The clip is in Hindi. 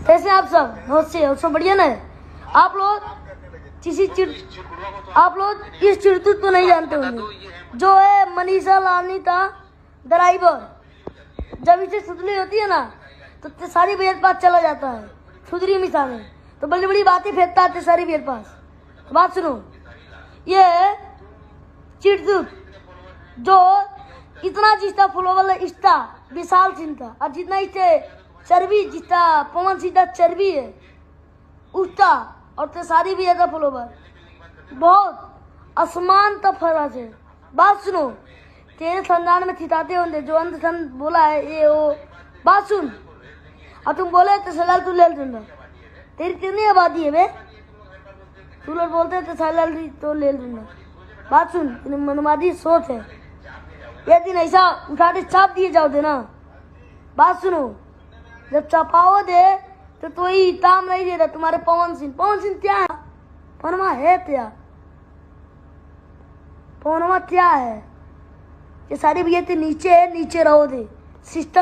कैसे आप सब? नमस्ते। और सब बढ़िया ना? आप लोग इस चिड़तूत को नहीं जानते होंगे, जो है मनीषा लालनी था ड्राइवर। जब इसे सुधली होती है ना तो सारी भैया के पास चला जाता है, सुधरी मिसा में, तो बड़ी बड़ी बातें फेंकता है सारी भैया पास। बात सुनो, ये चिड़तूत जो इतना जिसका फॉलोवर इस्ता विशाल सिंह था, और जितना इसे चर्बी जिसका पवन सिंह चर्बी है उसका, और तो सारी भी ऐसा फॉलोवर बहुत आसमान तक फर्क है। बात सुनो, तेरे संदान में चिताते होंगे जो अंत संत बोला है ये वो। बात सुन, और तुम बोले तो सलाल तू ले लूंगा। तेरी कितनी आबादी है बे? तू लोग बोलते तो सलाल तो ले लूंगा। बात सुन, मनमादी सोच है, ये दिन ऐसा उठा के चाप दिए जाओ दे ना। बात सुनो, जब चपाओ दे तो ही ताम नहीं दे रहा तुम्हारे पवन सिंह क्या है? पवनमा है क्या? पवनमा क्या है? ये सारी भी नीचे रहो दे सिस्टम।